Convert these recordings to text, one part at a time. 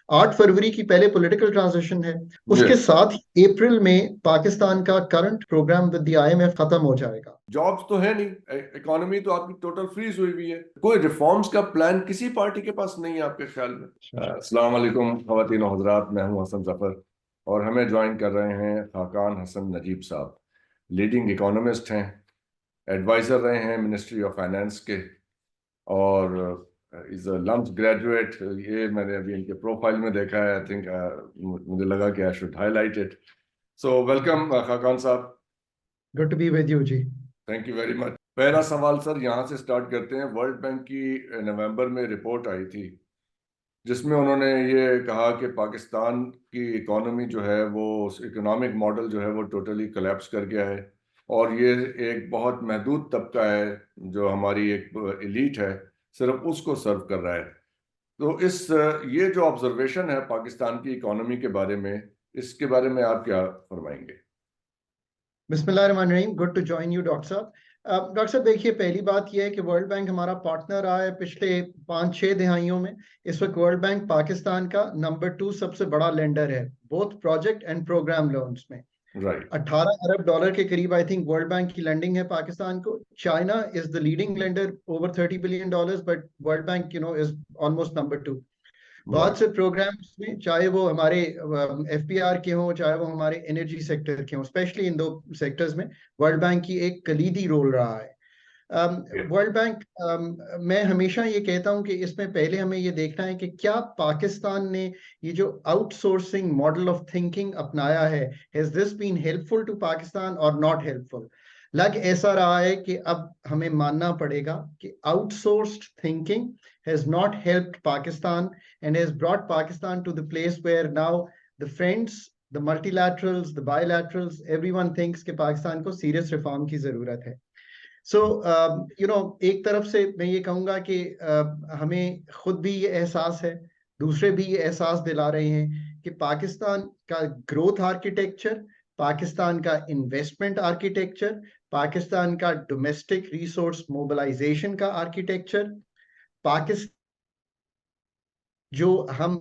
8 फरवरी की पहले political transition है, जी। उसके साथ ही अप्रैल में पाकिस्तान का current programme with the IMF खत्म हो जाएगा। जॉब्स तो है नहीं, इकोनॉमी तो आपकी टोटल फ्रीज हुई हुई है, कोई रिफॉर्म्स का प्लान किसी पार्टी के पास नहीं है आपके ख्याल में? अस्सलाम वालेकुम ख़वातीन व हज़रात, मैं हूं हसन जफर और हमें ज्वाइन कर रहे हैं खाकान हसन नजीब साहब। लीडिंग इकोनॉमिस्ट हैं, एडवाइजर रहे हैं मिनिस्ट्री ऑफ फाइनेंस के, और इज अ लम्प्ड ग्रेजुएट। ये मैंने अभी इनके प्रोफाइल में देखा है, आई थिंक मुझे लगा कि I should highlight it. So welcome Khaqan sahab. Good to be with you ji. Thank you very much. पहला सवाल सर यहाँ से स्टार्ट करते हैं। वर्ल्ड बैंक की नवंबर में रिपोर्ट आई थी जिसमें उन्होंने ये कहा कि पाकिस्तान की इकोनॉमी जो है वो, इकोनॉमिक मॉडल जो है वो टोटली कोलैप्स कर गया है, और ये एक बहुत महदूद तबका है जो हमारी एक एलीट है, सिर्फ उसको सर्व कर रहा है। तो इस ये जो ऑब्जर्वेशन है पाकिस्तान की इकोनॉमी के बारे में, इसके बारे में आप क्या फरमाएंगे? बिस्मिल्लाहिर्रहमानिर्रहीम, good to join you doctor साहब। डॉक्टर साहब देखिए, पहली बात यह है कि वर्ल्ड बैंक हमारा पार्टनर रहा है पिछले 5-6 दिहाइयों में। इस वक्त वर्ल्ड बैंक पाकिस्तान का नंबर 2 सबसे बड़ा लेंडर है, both project and programme loans में। राइट। 18 अरब डॉलर के करीब आई थिंक वर्ल्ड बैंक की लेंडिंग है पाकिस्तान को। China is the leading lender over $30 billion, but World Bank is almost number 2। बहुत राइट। से प्रोग्राम्स में, चाहे वो हमारे एफपीआर के हों, चाहे वो हमारे एनर्जी सेक्टर के हों, स्पेशली इन 2 सेक्टर्स में वर्ल्ड बैंक की एक कलीदी रोल रहा है। वर्ल्ड बैंक, मैं हमेशा ये कहता हूं कि इसमें पहले हमें ये देखना है कि क्या पाकिस्तान ने ये जो आउटसोर्सिंग मॉडल ऑफ थिंकिंग अपनाया है, has this been helpful to Pakistan और नॉट हेल्पफुल। लग ऐसा रहा है कि अब हमें मानना पड़ेगा कि outsourced thinking has not helped Pakistan and has brought Pakistan to the place where now the friends, the multilaterals, the bilaterals, everyone thinks कि पाकिस्तान को serious reform की जरूरत है। सो एक तरफ से मैं ये कहूंगा कि हमें खुद भी ये एहसास है, दूसरे भी ये एहसास दिला रहे हैं कि पाकिस्तान का ग्रोथ आर्किटेक्चर, पाकिस्तान का इन्वेस्टमेंट आर्किटेक्चर, पाकिस्तान का डोमेस्टिक रिसोर्स मोबिलाइजेशन का आर्किटेक्चर, पाकिस्तान जो हम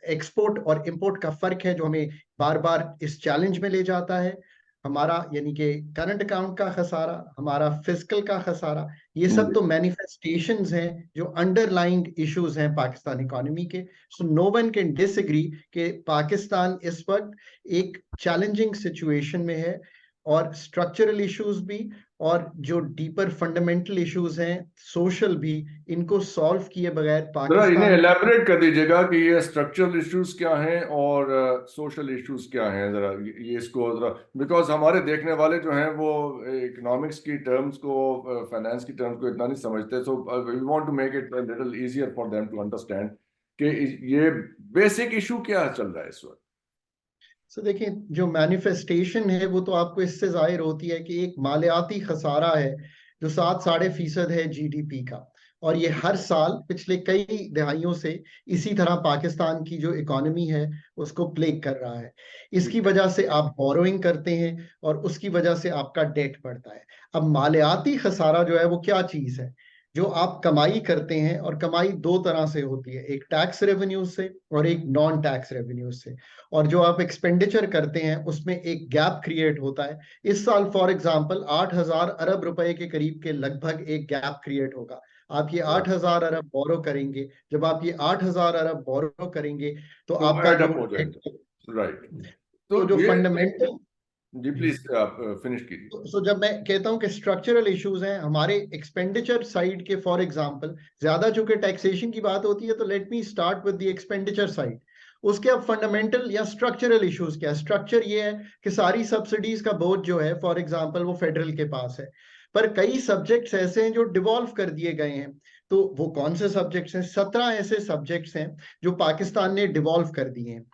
एक्सपोर्ट और इंपोर्ट का फर्क है जो हमें बार बार इस चैलेंज में ले जाता है, हमारा यानी कि करंट अकाउंट का खसारा, हमारा फिस्कल का खसारा, ये सब तो मैनिफेस्टेशंस हैं जो अंडरलाइंग इश्यूज हैं पाकिस्तान इकोनॉमी के। So no one can disagree कि पाकिस्तान इस वक्त एक चैलेंजिंग सिचुएशन में है, और स्ट्रक्चरल इश्यूज भी और जो डीपर फंडामेंटल इश्यूज हैं सोशल भी, इनको सॉल्व किए बगैर जरा इन्हें पाकिस्तान को। एलैबोरेट कर दीजिएगा कि ये स्ट्रक्चरल इश्यूज क्या हैं और सोशल इश्यूज क्या हैं, जरा ये इसको जरा, बिकॉज हमारे देखने वाले जो हैं वो इकोनॉमिक्स की टर्म्स को, फाइनेंस की टर्म्स को इतना नहीं समझते। So we want to make it a little easier for them to understand कि ये बेसिक इशू क्या चल रहा है इस वक्त। सो देखिए, जो मैनिफेस्टेशन है वो तो आपको इससे जाहिर होती है कि एक मालियाती खसारा है जो 7-8.5% है जीडीपी का, और ये हर साल पिछले कई दिहाइयों से इसी तरह पाकिस्तान की जो इकोनॉमी है उसको प्लेग कर रहा है। इसकी वजह से आप बोरोइंग करते हैं और उसकी वजह से आपका डेट बढ़ता है। अब मालियाती खसारा जो है वो क्या चीज है? जो आप कमाई करते हैं, और कमाई 2 तरह से होती है, एक टैक्स रेवेन्यूज से और एक नॉन टैक्स रेवेन्यूज से। और जो आप एक्सपेंडिचर करते हैं उसमें एक गैप क्रिएट होता है। इस साल फॉर एग्जांपल 8,000 अरब रुपए के करीब के लगभग एक गैप क्रिएट होगा। आप ये 8,000 अरब बोरो करेंगे, जब आप ये 8,000 अरब बोरो करेंगे तो तो आपका एड जो अप हो जाएगा। राइट। तो तो जो ये, फंडामेंटल, जी प्लीज आप फिनिश कीजिए। सो जब मैं कहता हूं कि स्ट्रक्चरल इश्यूज हैं हमारे एक्सपेंडिचर साइड के, फॉर एग्जांपल ज्यादा चूंकि टैक्सेशन की बात होती है तो let me start with the expenditure side. उसके अब फंडामेंटल या स्ट्रक्चरल इश्यूज क्या है? स्ट्रक्चर ये है कि सारी सब्सिडीज का बोझ जो है फॉर एग्जांपल वो फेडरल के पास है, पर कई सब्जेक्ट्स ऐसे हैं जो डिवॉल्व कर दिए गए हैं। तो वो कौन से सब्जेक्ट्स हैं? 17 ऐसे सब्जेक्ट्स हैं जो पाकिस्तान ने डिवॉल्व कर दिए हैं।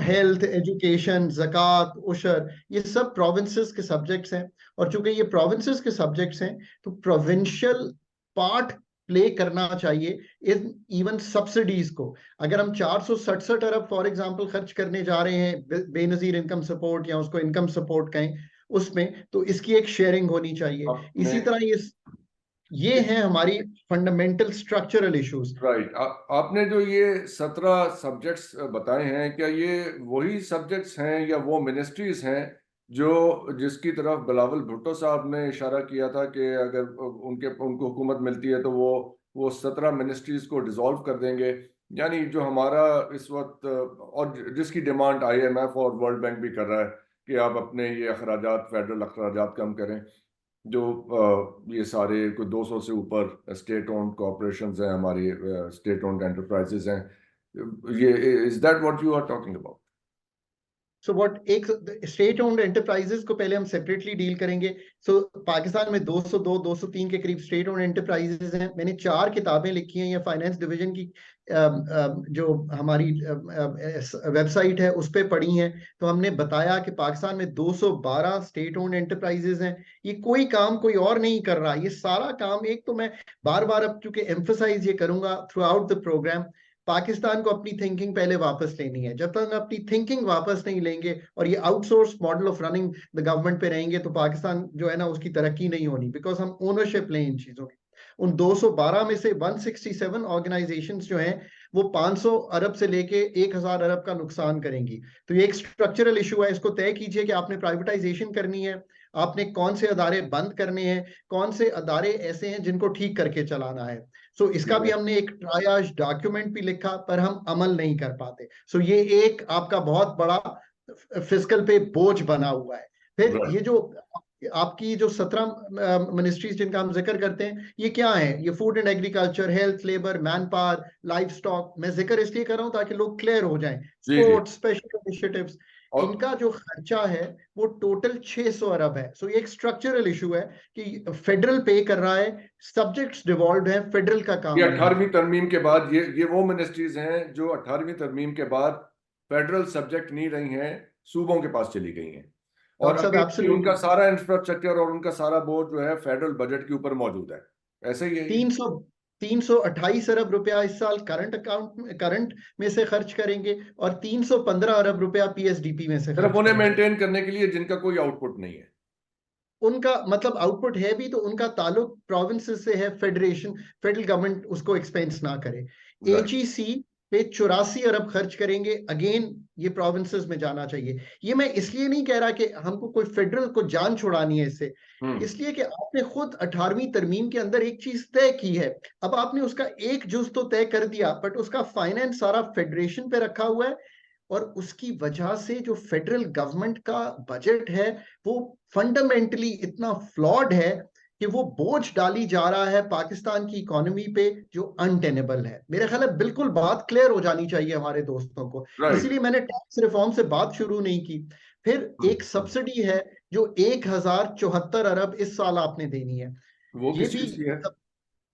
हेल्थ, एजुकेशन, ज़कात, उशर, ये सब प्रोविंसेस के सब्जेक्ट्स हैं। और चूंकि ये प्रोविंसेस के सब्जेक्ट्स हैं तो प्रोविंशियल पार्ट प्ले करना चाहिए इन इवन सब्सिडीज को। अगर हम 467 अरब फॉर एग्जांपल खर्च करने जा रहे हैं बेनजीर इनकम सपोर्ट या उसको इनकम सपोर्ट कहें उसमें, तो इसकी एक शेयरिंग होनी चाहिए। आपने इसी तरह ये ये हैं हमारी फंडामेंटल स्ट्रक्चरल इश्यूज। राइट। आपने जो ये 17 सब्जेक्ट्स बताए हैं, क्या ये वही सब्जेक्ट्स हैं या वो मिनिस्ट्रीज हैं जो जिसकी तरफ बिलावल भुट्टो साहब ने इशारा किया था कि अगर उनको हुकूमत मिलती है तो वो 17 मिनिस्ट्रीज को डिसॉल्व कर देंगे? यानी जो हमारा इस वक्त और जिसकी डिमांड IMF और वर्ल्ड बैंक भी कर रहा है कि आप अपने ये अखराजात, फेडरल अखराजात कम करें। जो ये सारे कोई 200 से ऊपर स्टेट ओन्ड कॉर्पोरेशंस हैं, हमारी स्टेट ओन्ड एंटरप्राइजेज हैं, ये is that what you are talking about? So what, एक स्टेट ओन्ड एंटरप्राइजेस को पहले हम सेपरेटली डील करेंगे। सो पाकिस्तान में 202 203 के करीब स्टेट ओन्ड एंटरप्राइजेस हैं। मैंने 4 किताबें लिखी हैं ये फाइनेंस डिवीजन की, जो हमारी वेबसाइट है उस पर पढ़ी हैं। तो हमने बताया कि पाकिस्तान में 212 स्टेट ओन्ड एंटरप्राइजेस हैं। ये कोई काम कोई और नहीं कर रहा, ये सारा काम, एक तो मैं बार बार अब चूंकि एम्फसाइज ये करूंगा throughout the programme, Pakistan को अपनी थिंकिंग पहले वापस लेनी है। जब तक अपनी थिंकिंग वापस नहीं लेंगे और ये outsource model of running the government पे रहेंगे तो पाकिस्तान जो है ना उसकी तरक्की नहीं होनी, बिकॉज हम ओनरशिप लें इन चीजों की। उन 212 में से 167 ऑर्गेनाइजेशंस जो हैं वो 500 अरब से लेके 1000 अरब का नुकसान करेंगी। तो ये एक स्ट्रक्चरल इशू है, इसको तय कीजिए कि आपने प्राइवेटाइजेशन करनी है, आपने कौन से अदारे बंद करने हैं, कौन से अदारे ऐसे हैं जिनको ठीक करके चलाना है। सो इसका भी हमने एक ट्रायज डॉक्यूमेंट भी लिखा, पर हम अमल नहीं कर पाते। सो ये एक आपका बहुत बड़ा फिजिकल पे बोझ बना हुआ है। फिर ये जो आपकी जो 17 मिनिस्ट्रीज जिनका हम जिक्र करते हैं, ये क्या है? ये food and agriculture, health, labour, man power, life stock. मैं जिक्र इसलिए कर रहा हूं ताकि लोग क्लियर हो जाएं। जी जी। स्पोर्ट्स, स्पेशल इनिशिएटिव्स, और इनका जो खर्चा है वो टोटल 600 अरब है। सो ये एक स्ट्रक्चरल इशू है कि फेडरल पे कर रहा है, सब्जेक्ट्स डिवॉल्व है, फेडरल का ये काम नहीं है। 18वीं तरमीम के बाद ये वो मिनिस्ट्रीज हैं जो 18वीं तरमीम के बाद फेडरल सब्जेक्ट नहीं रही हैं, सूबों के पास चली गई हैं, और डॉक्टर साहब अभी भी उनका एब्सोल्युटली सारा इंफ्रास्ट्रक्चर और उनका सारा बोझ जो है फेडरल बजट के ऊपर मौजूद है। ऐसे ही है ये। 328 अरब रुपया इस साल करंट में से खर्च करेंगे और 315 अरब रुपया PSDP में से सिर्फ खर्च उन्हें करेंगे। मेंटेन करने के लिए जिनका कोई आउटपुट नहीं है। उनका मतलब आउटपुट है भी तो उनका ताल्लुक प्रोविंसेस से है, फेडरेशन, फेडरल गवर्नमेंट उसको एक्सपेंस ना करे। राइट। HEC पे 84 अरब खर्च करेंगे, अगेन ये प्रोविंसेस में जाना चाहिए। ये मैं इसलिए नहीं कह रहा कि हमको कोई फेडरल को जान छुड़ानी है इससे, इसलिए कि आपने खुद 18वीं तरमीम के अंदर एक चीज तय की है। अब आपने उसका एक जुज तो तय कर दिया, बट उसका फाइनेंस सारा फेडरेशन पे रखा हुआ है, और उसकी वजह से जो फेडरल गवर्नमेंट का बजट है वो फंडामेंटली इतना फ्लॉड है कि वो बोझ डाली जा रहा है पाकिस्तान की इकोनॉमी पे जो अनटेनेबल है। मेरे ख्याल है बिल्कुल बात क्लियर हो जानी चाहिए हमारे दोस्तों को, राइट। इसीलिए मैंने टैक्स रिफॉर्म से बात शुरू नहीं की। फिर एक सब्सिडी है जो 1074 अरब इस साल आपने देनी है। वो ये किस भी चीज की है?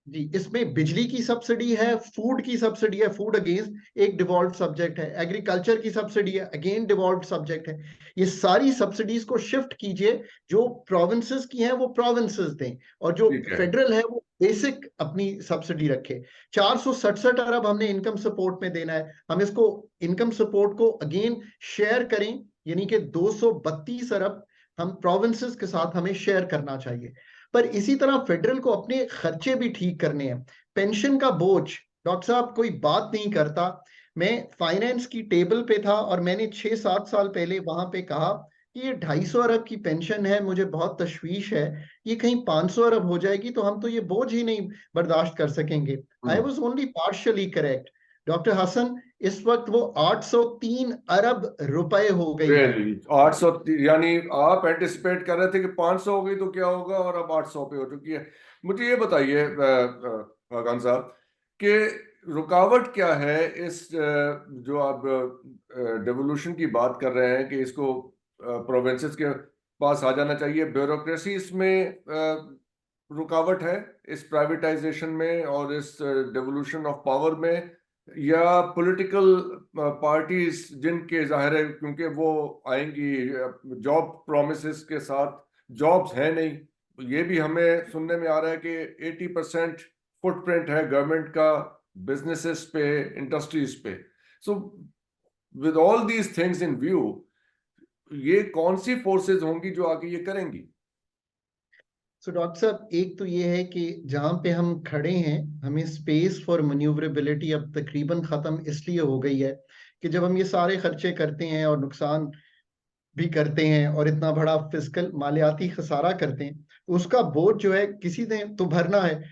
जी, इसमें बिजली की सब्सिडी है, फूड की सब्सिडी है, फूड अगेंस्ट एक डिवॉल्व सब्जेक्ट है, एग्रीकल्चर की सब्सिडी है, अगेन डिवॉल्व सब्जेक्ट है। ये सारी सब्सिडीज को शिफ्ट कीजिए, जो प्रोविंसेस की हैं वो प्रोविंसेस दें, और जो ठीक है। फेडरल है वो बेसिक अपनी सब्सिडी रखे। 467 अरब हमने इनकम सपोर्ट में देना है। हम इसको इनकम सपोर्ट को अगेन शेयर करें, यानी कि 232 अरब हम प्रोविंसेस के साथ हमें शेयर करना चाहिए। पर इसी तरह फेडरल को अपने खर्चे भी ठीक करने हैं। पेंशन का बोझ, डॉक्टर साहब कोई बात नहीं करता। मैं फाइनेंस की टेबल पे था और मैंने 6-7 साल पहले वहां पे कहा कि ये 250 अरब की पेंशन है, मुझे बहुत तशवीश है, ये कहीं 500 अरब हो जाएगी तो हम तो ये बोझ ही नहीं बर्दाश्त कर सकेंगे। I was only partially correct. Doctor Hasan, इस वक्त वो 803 अरब रुपए हो गई है। रियली 800? यानी आप एंटिसिपेट कर रहे थे कि 500 हो गई तो क्या होगा, और अब 800 पे हो चुकी है। मुझे ये बताइए खान साहब कि रुकावट क्या है इस जो आप डेवोल्यूशन की बात कर रहे हैं कि इसको प्रोविंसेस के पास आ जाना चाहिए, ब्यूरोक्रेसी इसमें रुकावट है, इस प्राइवेटाइजेशन में और इस डेवोल्यूशन ऑफ पावर में, या पॉलिटिकल पार्टीज जिनके जाहिर है क्योंकि वो आएंगी जॉब प्रोमिसेस के साथ, जॉब्स हैं नहीं। ये भी हमें सुनने में आ रहा है कि 80% फुटप्रिंट है गवर्नमेंट का बिजनेसेस पे, इंडस्ट्रीज पे। So with all these things in view, ये कौन सी फोर्सेस होंगी जो आगे ये करेंगी? सो डॉक्टर साहब, एक तो ये है कि जहाँ पे हम खड़े हैं, हमें स्पेस फॉर मैन्यूवरेबिलिटी अब तकरीबन खत्म इसलिए हो गई है कि जब हम ये सारे खर्चे करते हैं और नुकसान भी करते हैं और इतना बड़ा फिजिकल मालियाती खसारा करते हैं, तो उसका बोझ जो है किसी ने तो भरना है।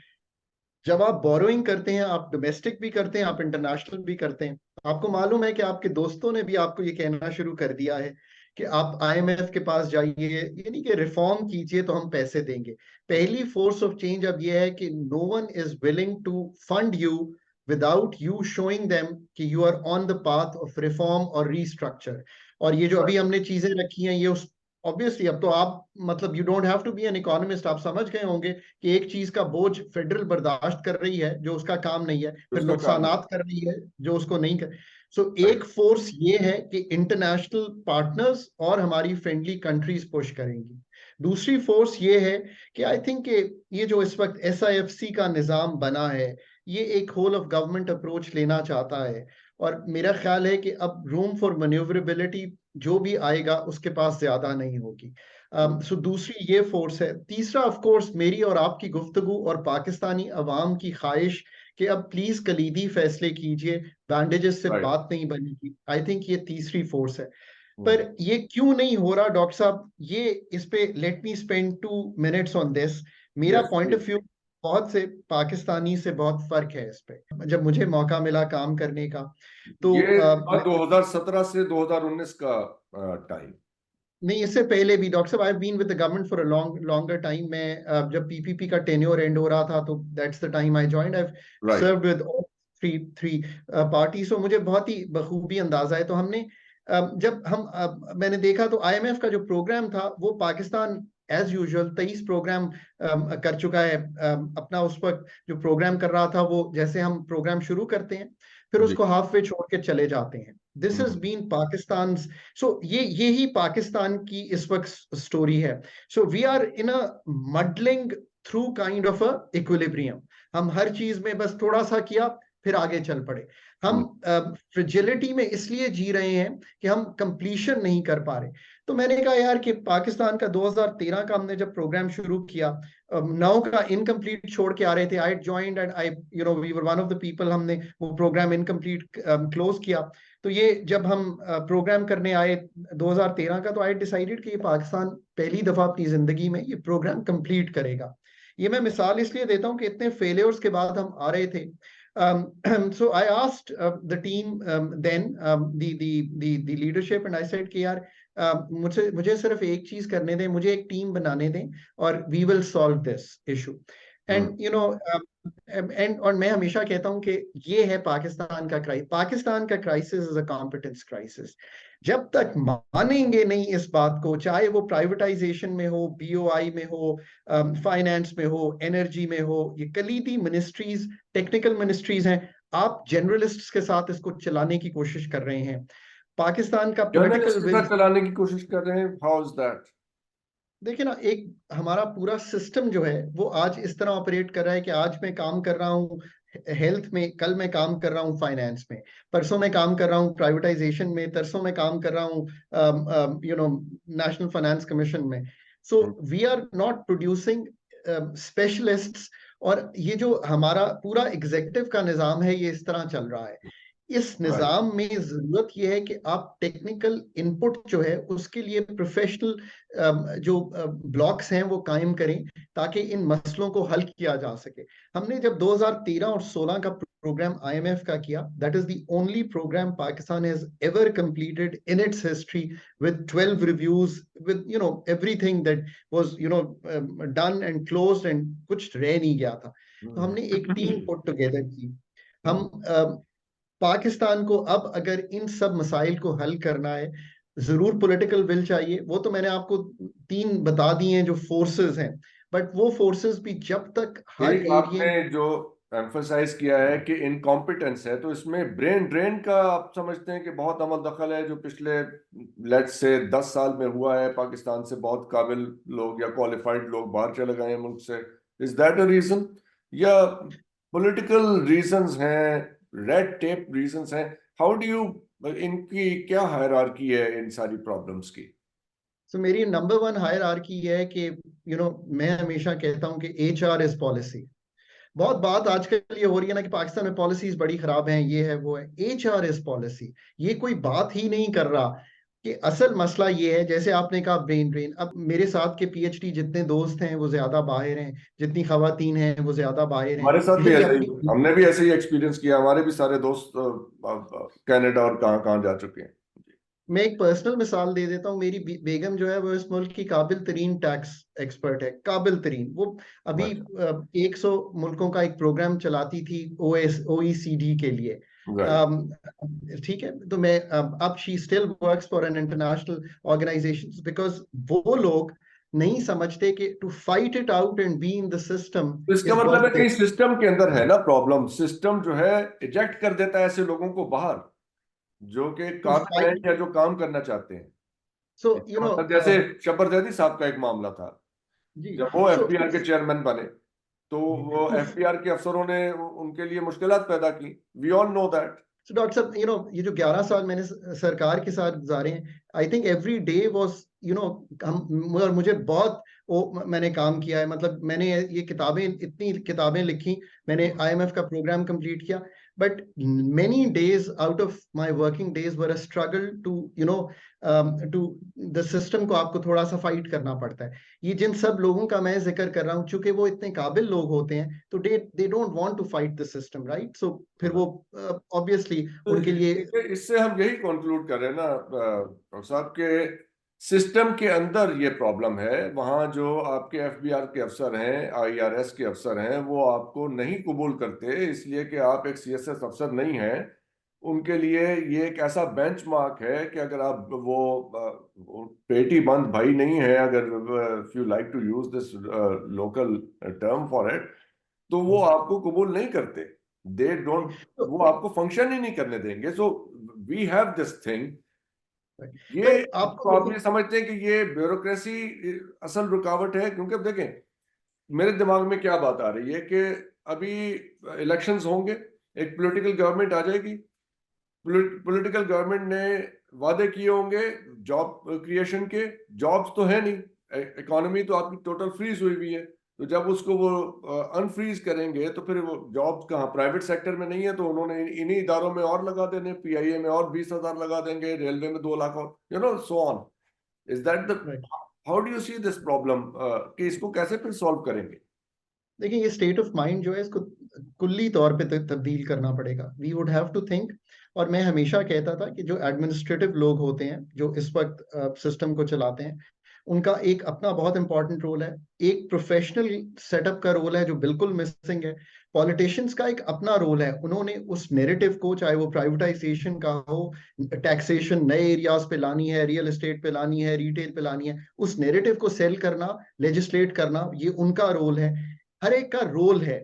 जब आप बोरोइंग करते हैं, आप डोमेस्टिक भी करते हैं, आप इंटरनेशनल भी करते हैं। आपको मालूम है कि आपके दोस्तों ने भी आपको ये कहना शुरू कर दिया है कि आप आईएमएफ के पास जाइए, यानी कि रिफॉर्म कीजिए तो हम पैसे देंगे। पहली फोर्स ऑफ चेंज अब यह है कि no one is willing to fund you without you showing them कि you are on the path of reform और रीस्ट्रक्चर। और ये जो अभी हमने चीजें रखी हैं, ये उस ऑब्वियसली अब तो आप मतलब you don't have to be an economist, आप समझ गए होंगे कि एक चीज का बोझ फेडरल बर्दाश्त कर रही है जो उसका काम नहीं है, फिर उसका काम नुकसानात कर रही है जो उसको नहीं कर। सो है। एक फोर्स ये है कि इंटरनेशनल पार्टनर्स और हमारी फ्रेंडली कंट्रीज पुश करेंगी। दूसरी फोर्स ये है कि आई थिंक ये जो इस वक्त एसआईएफसी का निजाम बना है, ये एक होल ऑफ गवर्नमेंट अप्रोच लेना चाहता है। और मेरा ख्याल है कि अब रूम फॉर मैन्यूवरेबिलिटी जो भी आएगा उसके पास ज्यादा नहीं होगी। सो दूसरी ये फोर्स है। तीसरा ऑफ कोर्स मेरी और आपकी गुफ्तगू और पाकिस्तानी अवाम की ख्वाहिश कि अब प्लीज कलीदी फैसले कीजिए, बैंडेजेस से राइट। बात नहीं बनेगी। आई थिंक ये तीसरी फोर्स है। पर ये क्यों नहीं हो रहा डॉक्टर साहब, ये इस पे let me spend 2 minutes on this. मेरा yes point of please. View बहुत से पाकिस्तानी से बहुत फर्क है इस पे। जब मुझे मौका मिला काम करने का तो ये मैं 2017 से 2019 का टाइम। नहीं, इससे पहले भी डॉक्टर साहब, I have been with the government for a longer time. मैं जब पीपीपी का टेन्योर एंड हो रहा था तो that's the time I joined. I have right. Served with all three three party. So मुझे बहुत ही बखूबी अंदाजा है। तो हमने जब हम मैंने देखा तो आईएमएफ का जो प्रोग्राम था वो पाकिस्तान एज यूजुअल 23 प्रोग्राम कर चुका है। अपना उस वक्त जो प्रोग्राम कर रहा था, वो जैसे हम प्रोग्राम शुरू करते हैं फिर जी। उसको हाफ वे छोड़ के चले जाते हैं। This is been Pakistan. सो ये ही पाकिस्तान की इस वक्त स्टोरी है। So we are in a muddling through kind of a equilibrium. हम हर चीज में बस थोड़ा सा किया फिर आगे चल पड़े। हम फ्रिजिलिटी में इसलिए जी रहे हैं कि हम कंप्लीशन नहीं कर पा रहे। तो मैंने कहा यार कि पाकिस्तान का 2013 का हमने जब प्रोग्राम शुरू किया, 9 का इनकम्प्लीट छोड़ के आ रहे थे। I joined and I we were one of the people, हमने वो प्रोग्राम इनकम्प्लीट क्लोज किया। तो ये जब हम प्रोग्राम करने आए 2013 का, तो आई डिसाइडेड कि ये पाकिस्तान पहली दफा अपनी जिंदगी में ये प्रोग्राम कंप्लीट करेगा। ये मैं मिसाल इसलिए देता हूँ कि इतने फेलियर्स के बाद हम आ रहे थे। So I asked the team then the leadership and I said कि यार मुझे सिर्फ एक चीज करने दें, मुझे एक टीम बनाने दें और we will solve this issue. And and और मैं हमेशा कहता हूं कि ये है पाकिस्तान का क्राइसिस। पाकिस्तान का crisis is a competence crisis. जब तक मानेंगे नहीं इस बात को, चाहे वो प्राइवेटाइजेशन में हो, बीओआई में हो, फाइनेंस में हो, एनर्जी में हो, ये कलीदी मिनिस्ट्रीज, टेक्निकल मिनिस्ट्रीज हैं, आप जनरलिस्ट्स के साथ इसको चलाने की कोशिश कर रहे हैं। पाकिस्तान का जर्नलिस्ट पॉलिटिकल के विल, साथ चलाने की कोशिश कर रहे हैं, हाउ इज दैट? देखिए ना, एक हमारा पूरा सिस्टम जो है वो आज इस तरह ऑपरेट कर रहा है कि आज मैं काम कर रहा हूँ हेल्थ में, कल मैं काम कर रहा हूँ फाइनेंस में, परसों मैं काम कर रहा हूँ प्राइवेटाइजेशन में, तरसों मैं काम कर रहा हूँ नेशनल फाइनेंस कमीशन में। So we are not producing specialists. और ये जो हमारा पूरा एग्जीक्यूटिव का निजाम है ये इस तरह चल रहा है। इस राइट। निजाम में जरूरत यह है कि आप टेक्निकल इनपुट जो है उसके लिए प्रोफेशनल जो ब्लॉक्स हैं वो कायम करें ताकि इन मसलों को हल किया जा सके। हमने जब 2013 और 16 का प्रोग्राम आईएमएफ का किया, that is the only programme Pakistan has ever completed in its history with 12 reviews, with everything that was done and closed and कुछ रह नहीं गया था। तो हमने एक टीम पुट टुगेदर की। हम पाकिस्तान को अब अगर इन सब मसाइल को हल करना है, जरूर पॉलिटिकल विल चाहिए। वो तो मैंने आपको 3 बता दिए हैं जो फोर्सेस हैं, बट वो फोर्सेस भी जब तक हर एक एरिया। आपने जो एम्फसाइज किया है कि इनकॉम्पिटेंस है, तो इसमें ब्रेन ड्रेन का आप समझते हैं कि बहुत अमल दखल है जो पिछले लेट्स से 10 साल में हुआ है? पाकिस्तान से बहुत काबिल लोग या क्वालिफाइड लोग बाहर चले गए हैं मुल्क से। इज दैट अ रीजन, या पॉलिटिकल रीजंस हैं, रेड टेप रीजंस हैं? हाउ डू यू, इनकी क्या हायरार्की है इन सारी प्रॉब्लम्स की? सो मेरी नंबर वन हायरार्की ये है कि मैं हमेशा कहता हूँ कि HR इज पॉलिसी। बहुत बात आजकल ये हो रही है ना कि पाकिस्तान में पॉलिसीज बड़ी खराब हैं, ये है वो है। HR is policy. ये कोई बात ही नहीं कर रहा कि असल मसला ये है, जैसे आपने कहा ब्रेन ड्रेन। अब मेरे साथ के PhD जितने दोस्त हैं वो ज्यादा बाहर हैं, जितनी खवातीन हैं वो ज्यादा बाहर हैं। हमारे साथ भी मेरी ऐसे ही, अपनी, हमने भी ऐसे ही एक्सपीरियंस किया। हमारे भी सारे दोस्त कनाडा और कहाँ कहाँ जा चुके हैं। मैं एक पर्सनल मिसाल दे देता हूँ। मेरी बेगम जो है वो इस मुल्क की काबिल तरीन टैक्स एक्सपर्ट है, काबिल तरीन। वो अभी अच्छा। 100 मुल्कों का एक प्रोग्राम चलाती थी OECD के लिए। राइट। ठीक है, तो मैं अब she still works for an international organisation, because वो लोग नहीं समझते कि to fight it out and be in the system तो इसका इज मतलब है वर्थ कहीं इट। सिस्टम के अंदर है ना प्रॉब्लम। सिस्टम जो है इजेक्ट कर देता है ऐसे लोगों को बाहर जो कि टू काबिल हैं फाइट, या जो काम करना चाहते हैं। सो इसका मतलब जैसे शब्बर जैदी साहब का एक मामला था, जी। जब वो सो एफबीआर के चेयरमैन बने तो वो टू एफबीआर के अफसरों ने उनके लिए मुश्किलात पैदा की। We all know that. So, doctor साहब, ये जो 11 साल मैंने सरकार के साथ गुजारे हैं, I think every day was, हम, और मुझे बहुत मैंने काम किया है। मतलब मैंने ये किताबें, इतनी किताबें लिखी, मैंने IMF का प्रोग्राम कंप्लीट किया, but many days out of my working days were a struggle to to the system को आपको थोड़ा सा फाइट करना पड़ता है। ये जिन सब लोगों का मैं जिक्र कर रहा हूँ, चूंकि वो इतने काबिल लोग होते हैं, तो they don't want to fight the system, right? So फिर वो ऑब्वियसली तो उनके लिए। इससे हम यही कंक्लूड कर रहे हैं ना डॉक्टर साहब के सिस्टम के अंदर ये प्रॉब्लम है। वहां जो आपके एफबीआर के अफसर हैं, आईआरएस के अफसर हैं, वो आपको नहीं कबूल करते इसलिए कि आप एक सीएसएस अफसर नहीं हैं। उनके लिए ये एक ऐसा बेंचमार्क है कि अगर आप वो पेटी बंद भाई नहीं है, अगर if you like to use this local term for it, तो वो आपको कबूल नहीं करते। दे डोंट, तो वो आपको फंक्शन ही नहीं करने देंगे। So we have this thing. ये बट तो आपको आप लेकिन, ये समझते हैं कि ये ब्यूरोक्रेसी असल रुकावट है? क्योंकि अब देखें, मेरे दिमाग में क्या बात आ रही है कि अभी इलेक्शंस होंगे, एक पॉलिटिकल गवर्नमेंट आ जाएगी। पॉलिटिकल गवर्नमेंट ने वादे किए होंगे जॉब क्रिएशन के। जॉब्स तो है नहीं, इकोनॉमी तो आपकी टोटल फ्रीज हुई हुई है। तो जब उसको वो अनफ्रीज करेंगे तो फिर वो जॉब्स कहाँ? प्राइवेट सेक्टर में नहीं है, तो उन्होंने इन्हीं इदारों में और लगा देने। पीआईए में और 20,000 लगा देंगे, रेलवे में 2 लाख और so on. Is that the, how do you see this problem कि इसको कैसे फिर सॉल्व करेंगे? देखिए, ये स्टेट ऑफ माइंड जो है, इसको कुल्ली तौर पे तब्दील करना पड़ेगा। We would have to think. और मैं हमेशा कहता था कि जो एडमिनिस्ट्रेटिव लोग होते हैं, जो इस वक्त सिस्टम को चलाते हैं, उनका एक अपना बहुत इंपॉर्टेंट रोल है। एक प्रोफेशनल सेटअप का रोल है जो बिल्कुल मिसिंग है। पॉलिटिशियंस का एक अपना रोल है। उन्होंने उस नेरेटिव को, चाहे वो प्राइवेटाइजेशन का हो, टैक्सेशन नए एरियाज पे लानी है, रियल एस्टेट पे लानी है, रिटेल पे लानी है, उस नेरेटिव को सेल करना, लेजिस्लेट करना, ये उनका रोल है। हर एक का रोल है।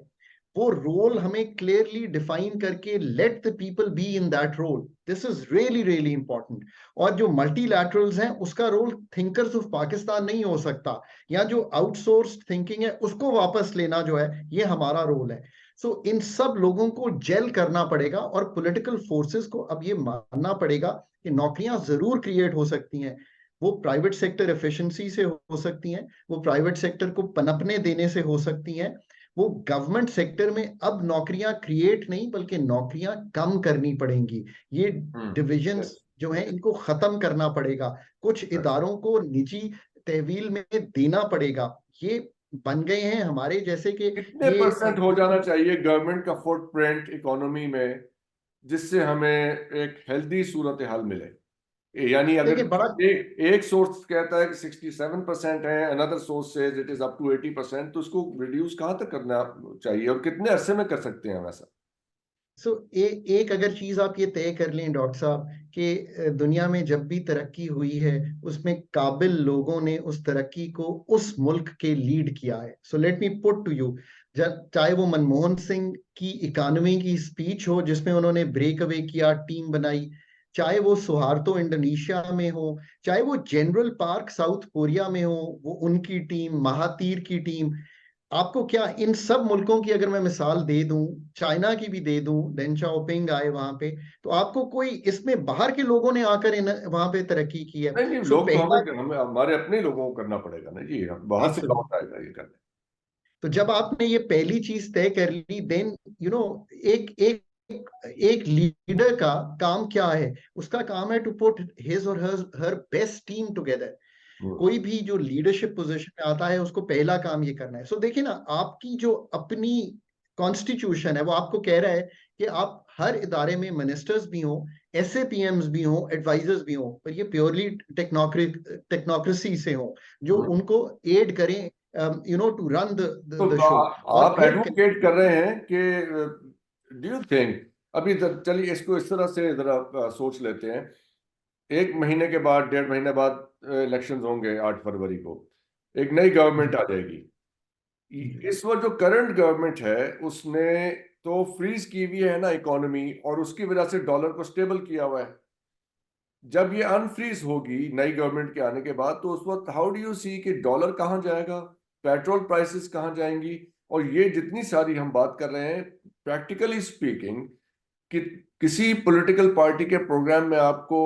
वो रोल हमें क्लियरली डिफाइन करके, let the people be in that role, this is really really important. और जो मल्टीलैटरल्स हैं, उसका रोल थिंकर्स ऑफ पाकिस्तान नहीं हो सकता, या जो आउटसोर्स थिंकिंग है उसको वापस लेना जो है, ये हमारा रोल है। सो इन सब लोगों को जेल करना पड़ेगा, और पॉलिटिकल फोर्सेस को अब ये मानना पड़ेगा कि नौकरियां जरूर क्रिएट हो सकती हैं। वो प्राइवेट सेक्टर एफिशिएंसी से हो सकती हैं, वो प्राइवेट सेक्टर को पनपने देने से हो सकती हैं। वो गवर्नमेंट सेक्टर में अब नौकरियां क्रिएट नहीं, बल्कि नौकरियां कम करनी पड़ेंगी। ये डिविजन्स यस। जो हैं, इनको खत्म करना पड़ेगा। कुछ इदारों को निजी तहवील में देना पड़ेगा। ये बन गए हैं हमारे जैसे कि कितने ये परसेंट हो जाना चाहिए गवर्नमेंट का फुटप्रिंट इकोनॉमी में जिससे हमें एक हेल्दी सूरत हाल मिले? यानी अगर देखिए बड़ा, एक सोर्स कहता है कि 67% है, another source says it is up to 80%, तो उसको रिड्यूस कहाँ तक करना चाहिए और कितने अरसे में कर सकते हैं वैसा? एक अगर चीज आप ये तय कर लें डॉक्टर साहब, कि दुनिया में जब भी तरक्की हुई है, उसमें काबिल लोगों ने उस तरक्की को उस मुल्क के लीड किया है। So let me put to you, चाहे वो मनमोहन सिंह की इकानमी की स्पीच हो जिसमें उन्होंने ब्रेक अवे किया, टीम बनाई, चाहे वो सुहार्तो इंडोनेशिया में हो, चाहे वो जनरल पार्क साउथ कोरिया में हो, वो उनकी टीम, महातीर की टीम, आपको क्या इन सब मुल्कों की अगर मैं मिसाल दे दूं, चाइना की भी दे दूं, डेन शाओपिंग आए वहां पे, तो आपको कोई इसमें बाहर के लोगों ने आकर वहां पे तरक्की की है? नहीं नहीं, सो लोग तो पहला, हमें हमें हमारे अपने ही लोगों को करना पड़ेगा ना जी, बाहर से एब्सोल्युटली। कौन आएगा ये करने। तो जब आपने ये पहली चीज तय कर ली, देन एक एक एक लीडर का काम क्या है? उसका काम है टू पुट हिज और हर बेस्ट टीम टुगेदर। हम्म, कोई भी जो लीडरशिप पोजीशन में आता है उसको पहला काम ये करना है। सो देखिए ना, आपकी जो अपनी कॉन्स्टिट्यूशन है वो आपको कह रहा है कि आप हर इदारे में मिनिस्टर्स भी हो, एसएपीएम्स भी हो, एडवाइजर्स भी हो, पर ये प्योरली टेक्नोक्रेसी से हो, जो हम्म। उनको एड करें टू रन तो द शो। और आप फिर एडवोकेट कर रहे हैं कि डू यू थिंक, अभी चलिए इसको इस तरह से जरा सोच लेते हैं, 1 महीने के बाद, 1.5 महीने बाद इलेक्शंस होंगे 8 फरवरी को, एक नई गवर्नमेंट आ जाएगी। इस वक्त जो करंट गवर्नमेंट है उसने तो फ्रीज की हुई है ना इकोनॉमी, और उसकी वजह से डॉलर को स्टेबल किया हुआ है। जब ये अनफ्रीज होगी नई गवर्नमेंट के आने के बाद, तो उस वक्त हाउ डू यू सी कि डॉलर कहाँ जाएगा, पेट्रोल प्राइसेस कहाँ जाएंगी, और ये जितनी सारी हम बात कर रहे हैं, प्रैक्टिकली स्पीकिंग, कि किसी पॉलिटिकल पार्टी के प्रोग्राम में आपको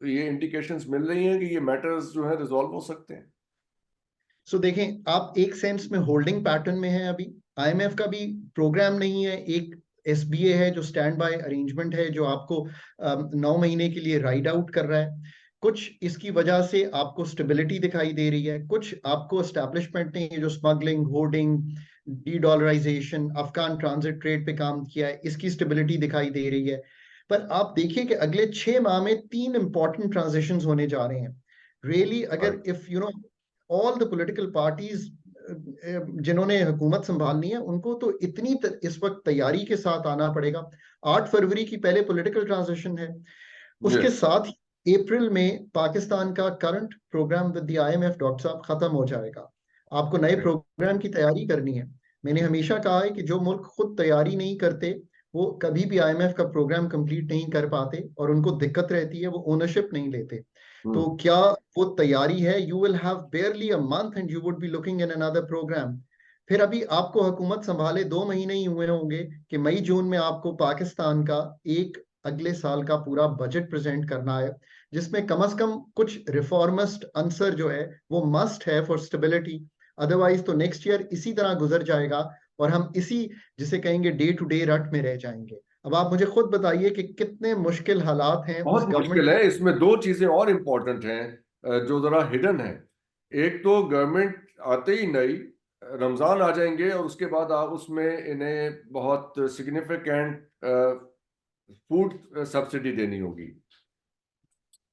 ये इंडिकेशंस मिल रही हैं कि ये मैटर्स जो है रिजॉल्व हो सकते हैं? सो देखें, आप एक सेंस में होल्डिंग पैटर्न में हैं अभी। आईएमएफ का भी प्रोग्राम नहीं है, एक एसबीए है जो स्टैंड बाय अरेंजमेंट है, जो आपको 9 महीने के लिए राइड आउट कर रहा है। कुछ इसकी वजह से आपको स्टेबिलिटी दिखाई दे रही है, कुछ आपको एस्टैब्लिशमेंट ने ये जो smuggling, hoarding, de dollarisation, Afghan transit trade पे काम किया है, इसकी स्टेबिलिटी दिखाई दे रही है। पर आप देखिए कि अगले 6 माह में 3 इंपॉर्टेंट ट्रांजिशंस होने जा रहे हैं। रियली, अगर if all the political parties जिन्होंने हुकूमत संभालनी है, उनको तो इस वक्त तैयारी के साथ आना पड़ेगा। 8 फरवरी की पहले पॉलिटिकल ट्रांजिशन है, उसके यस। साथ ही अप्रैल में पाकिस्तान का current programme with the IMF, doctor साहब, खत्म हो जाएगा। आपको नए प्रोग्राम की तैयारी करनी है। मैंने हमेशा कहा है कि जो मुल्क खुद तैयारी नहीं करते, वो कभी भी आईएमएफ का प्रोग्राम कंप्लीट नहीं कर पाते, और उनको दिक्कत रहती है, वो ओनरशिप नहीं लेते। तो क्या वो तैयारी है? You will have barely a month and you would be looking in another programme. फिर अभी आपको हुकूमत संभाले 2 महीने ही हुए होंगे कि मई जून में आपको पाकिस्तान का एक अगले साल का पूरा बजट प्रेजेंट करना है, जिसमें कम से कम कुछ रिफॉर्मिस्ट आंसर जो है वो मस्ट है फॉर स्टेबिलिटी। अदरवाइज तो नेक्स्ट ईयर इसी तरह गुजर जाएगा, और हम इसी, जिसे कहेंगे, डे टू डे रट में रह जाएंगे। अब आप मुझे खुद बताइए कि कितने मुश्किल हालात हैं उस बहुत गवर्नमेंट मुश्किल के। है। इसमें दो चीजें और इम्पोर्टेंट हैं जो जरा हिडन है। एक तो गवर्नमेंट आते ही नई रमजान आ जाएंगे, और उसके बाद आप उसमें इन्हें बहुत सिग्निफिकेंट फूड सब्सिडी देनी होगी,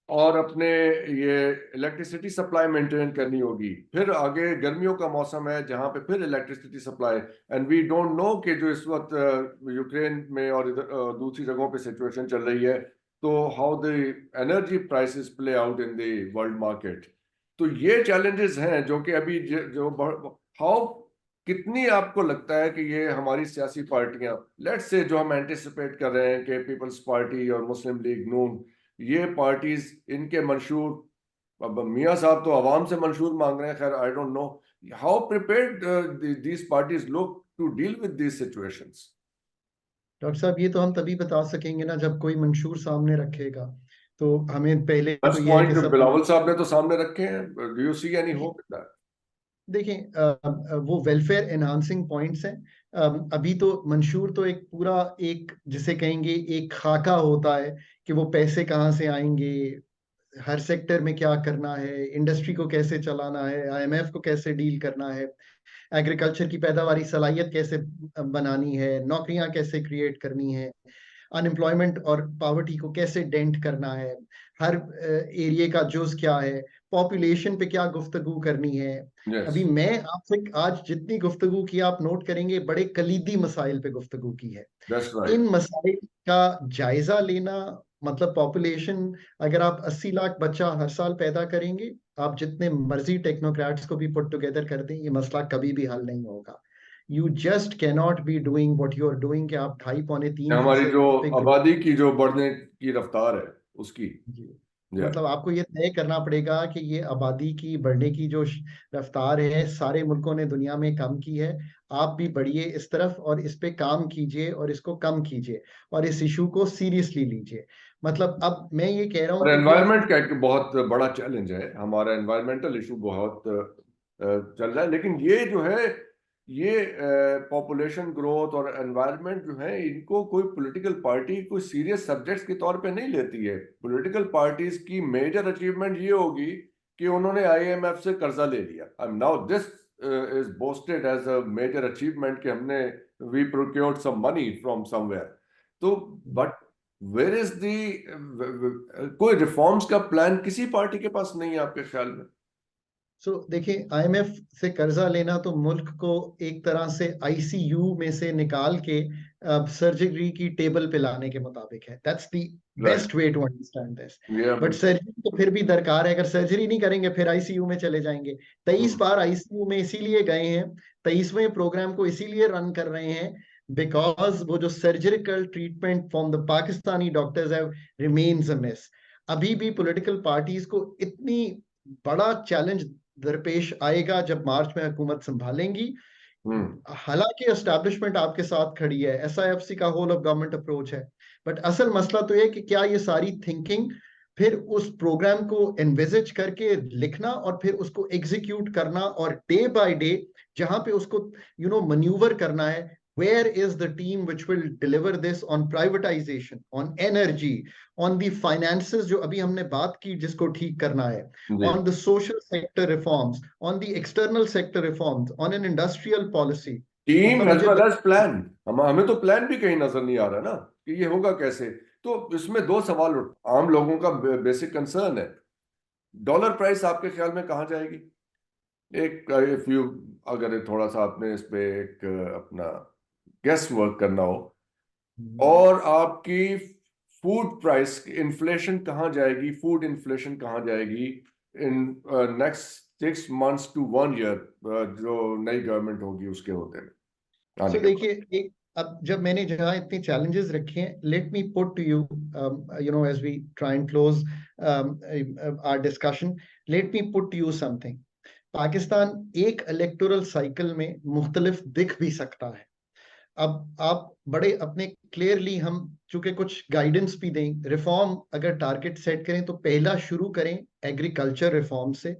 और अपने ये इलेक्ट्रिसिटी सप्लाई मेंटेन करनी होगी। फिर आगे गर्मियों का मौसम है जहां पे फिर electricity supply, and we don't know कि जो इस वक्त यूक्रेन में और इधर दूसरी जगहों पे सिचुएशन चल रही है, तो how the energy prices play out in the world market. तो ये चैलेंजेस हैं जो कि अभी जो हाउ, कितनी आपको लगता है कि ये हमारी सियासी पार्टियां, लेट्स से जो हम एंटिसिपेट कर रहे हैं कि पीपल्स पार्टी और मुस्लिम लीग नून, ये पार्टीज, इनके मंशूर, अब मियां साहब तो आवाम से मंशूर मांग रहे हैं, खैर I don't know how prepared these parties look to deal with these situations. Doctor साहब, ये तो हम तभी बता सकेंगे ना जब कोई मंशूर सामने रखेगा। तो हमें पहले तो फर्स्ट ये है पॉइंट कि जो सब, बिलावल साहब ने तो सामने रखे हैं, do you see any hope in that? देखें, वो वेलफेयर एनहांसिंग पॉइंट्स हैं। अभी तो मंशूर तो एक पूरा, एक जिसे कहेंगे एक खाका होता है कि वो पैसे कहाँ से आएंगे, हर सेक्टर में क्या करना है, इंडस्ट्री को कैसे चलाना है, आईएमएफ को कैसे डील करना है, एग्रीकल्चर की पैदावारी सलाहियत कैसे बनानी है, नौकरियां कैसे क्रिएट करनी है, अनएम्प्लॉयमेंट और पॉवर्टी को कैसे डेंट करना है, हर एरिया का जुज क्या है, पॉपुलेशन पे क्या गुफ्तगू करनी है। यस, अभी मैं आपसे आज जितनी गुफ्तगू की, आप नोट करेंगे, बड़े कलीदी मसाइल पे गुफ्तगू की है। That's in right. मसाइल का जायजा लेना, मतलब पॉपुलेशन, अगर आप 80 लाख बच्चा हर साल पैदा करेंगे, आप जितने मर्जी टेक्नोक्रेट्स को भी पुट टुगेदर कर दें, ये मसला कभी भी हल नहीं होगा। You just cannot be doing what you are doing, कि आप 2.5 पौने 3 हमारी जो फीसद पे ग्रो। आबादी की जो बढ़ने की रफ्तार है उसकी, जी, मतलब आपको ये तय करना पड़ेगा कि ये आबादी की बढ़ने की जो रफ्तार है सारे मुल्कों ने दुनिया में कम की है, आप भी बढ़िए इस तरफ और इस पे काम कीजिए और इसको कम कीजिए और इस इशू को सीरियसली लीजिए। मतलब अब मैं ये कह रहा और हूँ कि क्या एनवायरनमेंट का एक बहुत बड़ा चैलेंज है, हमारा एनवायरमेंटल इशू बहुत चल रहा है, लेकिन ये जो है ये पॉपुलेशन ग्रोथ और एनवायरनमेंट जो है इनको कोई पॉलिटिकल पार्टी कोई सीरियस सब्जेक्ट्स के तौर पे नहीं लेती है। पॉलिटिकल पार्टीज की मेजर अचीवमेंट ये होगी कि उन्होंने आईएमएफ से कर्जा ले लिया। I am now this is boasted as a major achievement कि हमने we procured some money from somewhere. तो बट वेयर इज दी कोई रिफॉर्म्स का प्लान किसी पार्टी के पास नहीं है आपके ख्याल में? देखिए, आईएमएफ से कर्जा लेना तो मुल्क को एक तरह से आईसीयू में से निकाल के सर्जरी की टेबल पे लाने के मुताबिक है। That's the right. Best way to understand this. But बिल्कुल। सर्जरी तो फिर भी दरकार है, अगर सर्जरी नहीं करेंगे फिर आईसीयू में चले जाएंगे। 23 बार आईसीयू में इसीलिए गए हैं, 23वें प्रोग्राम को इसीलिए रन कर रहे हैं बिकॉज वो जो surgical treatment from the Pakistani doctors have remains a miss. अभी भी पॉलिटिकल पार्टीज को इतनी बड़ा चैलेंज दरपेश आएगा जब मार्च में हुकूमत संभालेंगी। हालांकि एस्टैब्लिशमेंट आपके साथ खड़ी है, एसआईएफसी का होल ऑफ गवर्नमेंट अप्रोच है, बट असल मसला तो ये कि क्या ये सारी थिंकिंग फिर उस प्रोग्राम को एनविजिज करके लिखना और फिर उसको एग्जीक्यूट करना और डे बाय डे जहां पे उसको मन्यूवर करना है, where is the team which will deliver this on privatization, on energy, on the finances जो अभी हमने बात की जिसको ठीक करना है, जी। on the social sector reforms, on the external sector reforms, on an industrial policy। Team मतलब एज मुझे वेल एज प्लान। हमें तो प्लान भी कहीं नजर नहीं आ रहा ना कि ये होगा कैसे। तो इसमें दो सवाल आम लोगों का बेसिक कंसर्न है। डॉलर प्राइस आपके ख्याल में कहाँ जाएगी? एक इफ यू अगर थोड़ा सा आपने इस पे एक अपना गेस वर्क करना हो, और आपकी फूड प्राइस इन्फ्लेशन कहाँ जाएगी, फूड इन्फ्लेशन कहाँ जाएगी in next 6 months to 1 year, जो नई गवर्नमेंट होगी उसके होते हैं आने सो के बाद? देखिए, एक अब जब मैंने जहाँ इतने चैलेंजेस रखे हैं, let me put to you as we try and close our discussion, let me put to you something. Pakistan एक इलेक्टोरल साइकिल में मुख्तलिफ दिख भी सकता है। अब आप बड़े अपने क्लियरली, हम चूंकि कुछ गाइडेंस भी दें, रिफॉर्म अगर टारगेट सेट करें तो पहला शुरू करें एग्रीकल्चर रिफॉर्म से।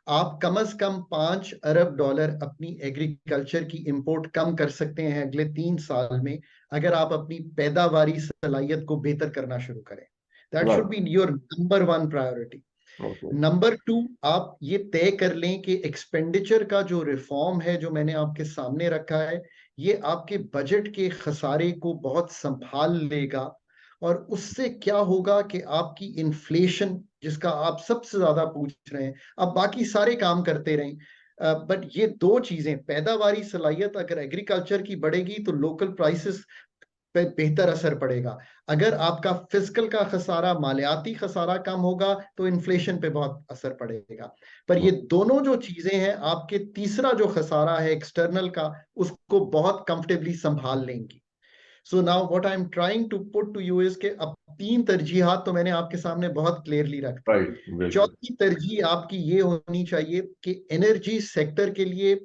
आप कम से कम $5 अरब अपनी एग्रीकल्चर की इंपोर्ट कम कर सकते हैं अगले 3 साल में, अगर आप अपनी पैदावारी सलाहियत को बेहतर करना शुरू करें। That should be your number 1 priority. Okay. Number 2, आप ये तय कर लें कि एक्सपेंडिचर का जो रिफॉर्म है जो मैंने आपके सामने रखा है, ये आपके बजट के खसारे को बहुत संभाल लेगा। और उससे क्या होगा कि आपकी इन्फ्लेशन, जिसका आप सबसे ज्यादा पूछ रहे हैं, अब बाकी सारे काम करते रहें, बट ये दो चीजें, पैदावारी सलाहियत अगर एग्रीकल्चर की बढ़ेगी तो लोकल प्राइसेस पे बेहतर असर पड़ेगा। अगर आपका फिजिकल का खसारा, मालियाती खसारा कम होगा तो इन्फ्लेशन पे बहुत असर पड़ेगा। पर ये दोनों जो चीजें हैं, आपके तीसरा जो खसारा है एक्सटर्नल का, उसको बहुत कंफर्टेबली संभाल लेंगी। So now what I am trying to put to you is के अब 3 तरजीहात तो मैंने आपके सामने बहुत क्लियरली रख दी। राइट। बिल्कुल। चौथी तरजीह आपकी ये होनी चाहिए कि एनर्जी सेक्टर के लिए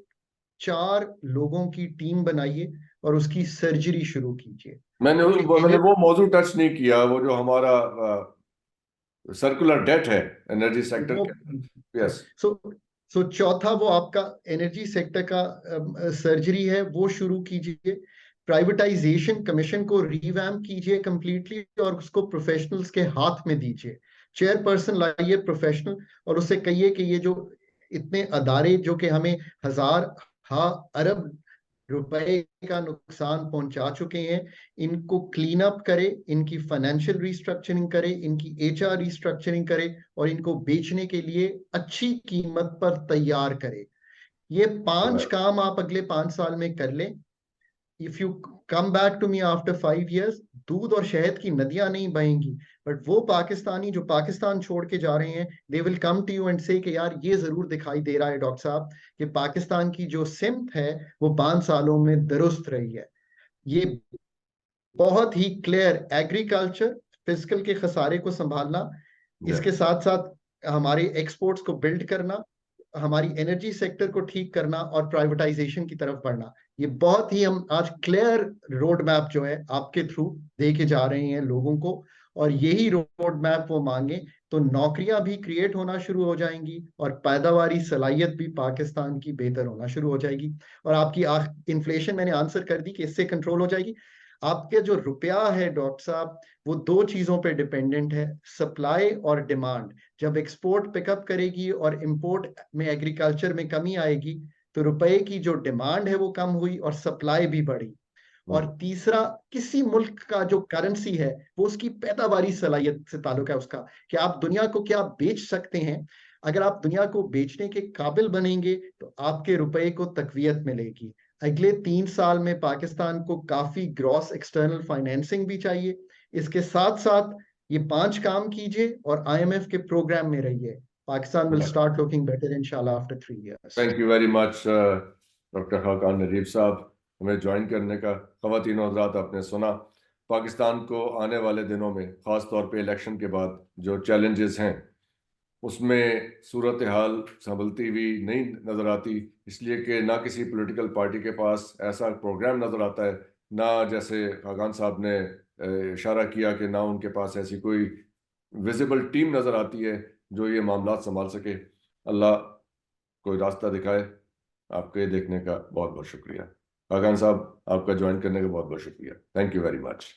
4 लोगों की टीम बनाइए और उसकी सर्जरी शुरू कीजिए। क्योंकि मैंने वो मौजू टच नहीं किया, वो जो हमारा सर्कुलर डेट है एनर्जी सेक्टर वो के। यस। सो सो चौथा वो आपका एनर्जी सेक्टर का सर्जरी है, वो शुरू कीजिए। प्राइवेटाइजेशन कमीशन को रिवैम्प कीजिए कंप्लीटली और उसको प्रोफेशनल्स के हाथ में दीजिए। चेयरपर्सन लाइए प्रोफेशनल और उससे कहिए कि ये जो इतने अदारे जो कि हमें हजार अरब रुपए का नुकसान पहुंचा चुके हैं, इनको क्लीन अप करे, इनकी फाइनेंशियल रिस्ट्रक्चरिंग करे, इनकी एचआर रिस्ट्रक्चरिंग करे और इनको बेचने के लिए अच्छी कीमत पर तैयार करे। ये 5 काम आप अगले 5 साल में कर लें। If you come back to me after 5 years, दूध और शहद की नदियां नहीं बहेंगी, बट वो पाकिस्तानी जो पाकिस्तान छोड़ के जा रहे हैं, they will come to you and say कि यार ये जरूर दिखाई दे रहा है डॉक्टर साहब कि पाकिस्तान की जो सिमत है वो 5 सालों में दुरुस्त रही है। ये बहुत ही क्लियर, एग्रीकल्चर, फिजिकल के खसारे को संभालना, इसके साथ साथ हमारे एक्सपोर्ट्स को बिल्ड करना, हमारी एनर्जी सेक्टर को ठीक करना और प्राइवेटाइजेशन की तरफ बढ़ना, ये बहुत ही हम आज क्लियर रोड मैप जो है आपके थ्रू दे के जा रहे हैं लोगों को। और यही रोड मैप वो मांगे तो नौकरियां भी क्रिएट होना शुरू हो जाएंगी और पैदावारी सलाहियत भी पाकिस्तान की बेहतर होना शुरू हो जाएगी। और आपकी इन्फ्लेशन मैंने आंसर कर दी कि इससे कंट्रोल हो जाएगी। आपके जो रुपया है डॉक्टर साहब, वो दो चीजों पे डिपेंडेंट है, सप्लाई और डिमांड। जब एक्सपोर्ट पिकअप करेगी और इंपोर्ट में एग्रीकल्चर में कमी आएगी तो रुपए की जो डिमांड है वो कम हुई और सप्लाई भी बढ़ी। और तीसरा, किसी मुल्क का जो करेंसी है वो उसकी पैदावारी सलाहियत से ताल्लुक है उसका, कि आप दुनिया को क्या बेच सकते हैं। अगर आप दुनिया को बेचने के काबिल बनेंगे तो आपके रुपए को तकवीयत मिलेगी। अगले 3 साल में पाकिस्तान को काफी ग्रॉस एक्सटर्नल फाइनेंसिंग भी चाहिए। इसके साथ साथ ये 5 काम कीजिए और IMF के प्रोग्राम में रहिए। Pakistan will start looking better इंशाल्लाह after 3 years। Thank you very much doctor Khaqan Najeeb sahab, हमें ज्वाइन करने का। ख़वातीन और हज़रात, आपने सुना पाकिस्तान को आने वाले दिनों में ख़ास तौर पे इलेक्शन के बाद जो चैलेंजेस हैं उसमें सूरत हाल संभलती हुई नहीं नज़र आती, इसलिए कि ना किसी पॉलिटिकल पार्टी के पास ऐसा प्रोग्राम नज़र आता है, ना जैसे खाकान साहब ने इशारा किया कि ना उनके पास ऐसी कोई विजिबल टीम नज़र आती है जो ये मामला संभाल सके। अल्लाह कोई रास्ता दिखाए। आपके देखने का बहुत बहुत शुक्रिया। खाकान साहब, आपका ज्वाइन करने का बहुत बहुत शुक्रिया। Thank you very much.